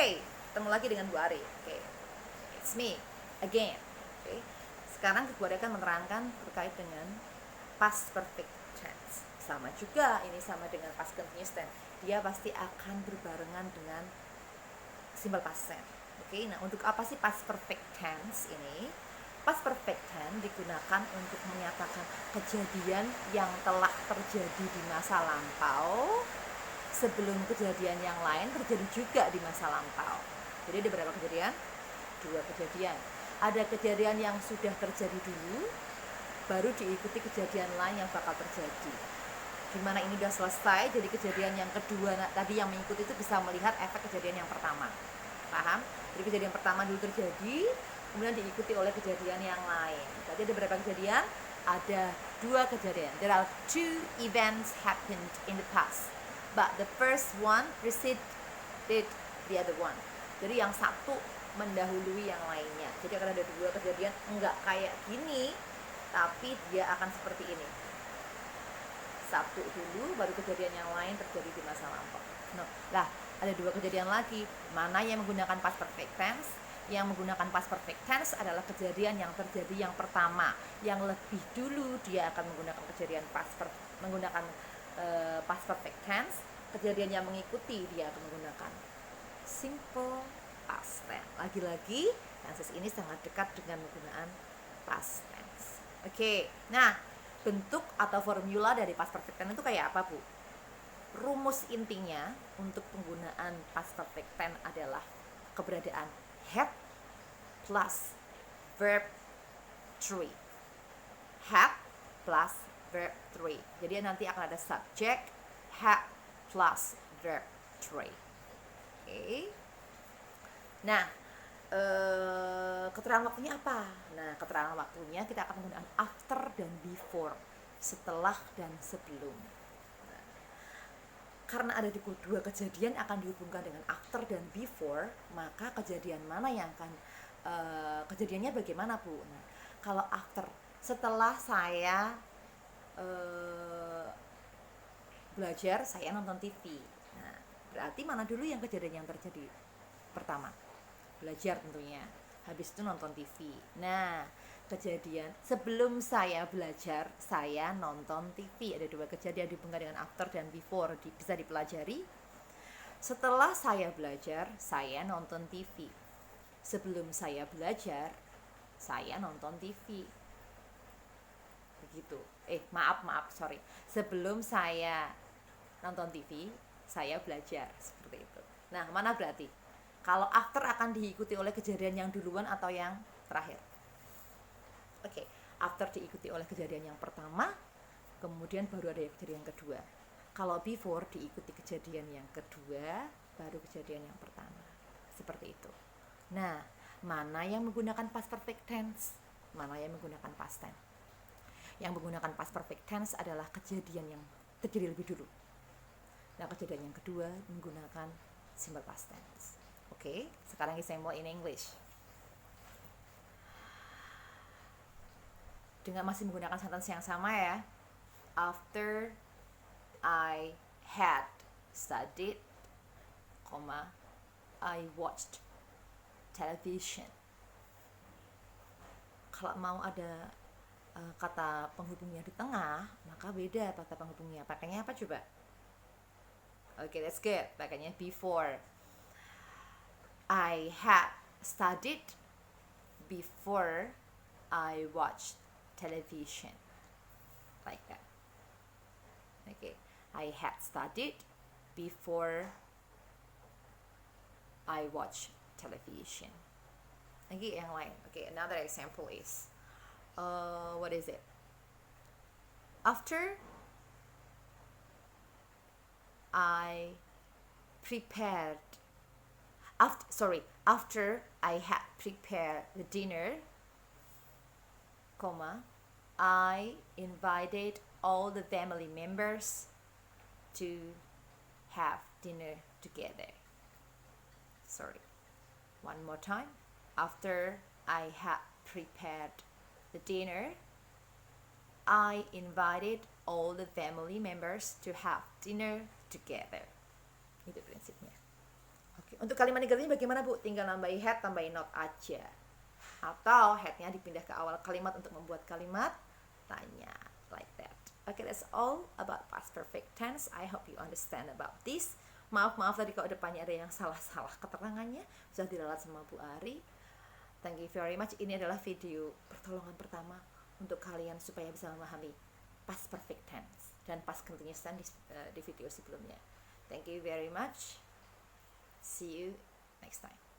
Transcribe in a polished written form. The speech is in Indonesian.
Oke, ketemu lagi dengan Bu Ari. Oke, it's me again. Oke, sekarang Bu Ari akan menerangkan terkait dengan past perfect tense. Sama juga, ini sama dengan past continuous tense. Dia pasti akan berbarengan dengan simple past tense. Oke, nah untuk apa sih past perfect tense ini? Past perfect tense digunakan untuk menyatakan kejadian yang telah terjadi di masa lampau sebelum kejadian yang lain terjadi juga di masa lampau. Jadi ada berapa kejadian? 2 kejadian. Ada kejadian yang sudah terjadi dulu, baru diikuti kejadian lain yang bakal terjadi. Dimana ini sudah selesai, jadi kejadian yang kedua tadi yang mengikuti itu bisa melihat efek kejadian yang pertama. Paham? Jadi kejadian pertama dulu terjadi, kemudian diikuti oleh kejadian yang lain. Jadi ada berapa kejadian? Ada 2 kejadian. There are 2 events happened in the past, but the first one preceded the other one. Jadi yang satu mendahului yang lainnya. Jadi akan ada 2 kejadian, enggak kayak gini, tapi dia akan seperti ini. Satu dulu, baru kejadian yang lain terjadi di masa lampau. Lah, ada 2 kejadian lagi. Mana yang menggunakan past perfect tense? Yang menggunakan past perfect tense adalah kejadian yang terjadi yang pertama. Yang lebih dulu dia akan menggunakan kejadian past perfect tense. Kejadian yang mengikuti dia akan menggunakan simple past tense. Lagi-lagi tenses ini sangat dekat dengan penggunaan past tense. Oke, nah bentuk atau formula dari past perfect tense itu kayak apa, Bu? Rumus intinya untuk penggunaan past perfect tense adalah keberadaan had plus verb 3. Had plus verb 3. Jadi nanti akan ada subject had plus verb 3. Oke. Nah, keterangan waktunya apa? Nah, keterangan waktunya kita akan menggunakan after dan before, setelah dan sebelum. Nah, karena ada 2 kejadian akan dihubungkan dengan after dan before, maka kejadian mana yang akan kejadiannya bagaimana, Bu? Nah, kalau after, setelah saya belajar, saya nonton TV. Nah, berarti mana dulu yang kejadian yang terjadi pertama? Belajar tentunya. Habis itu nonton TV. Nah, kejadian sebelum saya belajar, saya nonton TV. Ada 2 kejadian dihubungkan dengan after dan before, bisa dipelajari. Setelah saya belajar, saya nonton TV. Sebelum saya belajar, saya nonton TV. Begitu. Sorry. Sebelum saya nonton TV, saya belajar, seperti itu. Nah, mana berarti? Kalau after akan diikuti oleh kejadian yang duluan atau yang terakhir? Oke, after diikuti oleh kejadian yang pertama, kemudian baru ada kejadian yang kedua. Kalau before diikuti kejadian yang kedua, baru kejadian yang pertama. Seperti itu. Nah, mana yang menggunakan past perfect tense? Mana yang menggunakan past tense? Yang menggunakan past perfect tense adalah kejadian yang terjadi lebih dulu. Nah, kejadian yang kedua menggunakan simple past tense. Oke, sekarang saya mau in English. Dengan masih menggunakan sentence yang sama ya. After I had studied, I watched television. Kalau mau ada kata penghubungnya di tengah, maka beda kata penghubungnya. Pakainya apa coba? Oke, that's good. Pakainya before. I had studied before I watched television. Like that. Okay. I had studied before I watched television. Lagi yang lain. Okay, another example is what is it? After I had prepared the dinner, I invited all the family members to have dinner together. One more time. After I had prepared the dinner, I invited all the family members to have dinner together. Itu prinsipnya. Oke. Untuk kalimat negatifnya bagaimana Bu? Tinggal nambahi had, tambahin not aja. Atau headnya dipindah ke awal kalimat untuk membuat kalimat tanya, like that. Okay, that's all about past perfect tense. I hope you understand about this. Maaf tadi kalau depannya ada yang salah-salah keterangannya, sudah diralat sama Bu Ari. Thank you very much. Ini adalah video pertolongan pertama untuk kalian supaya bisa memahami past perfect tense dan past continuous tense di video sebelumnya. Thank you very much. See you next time.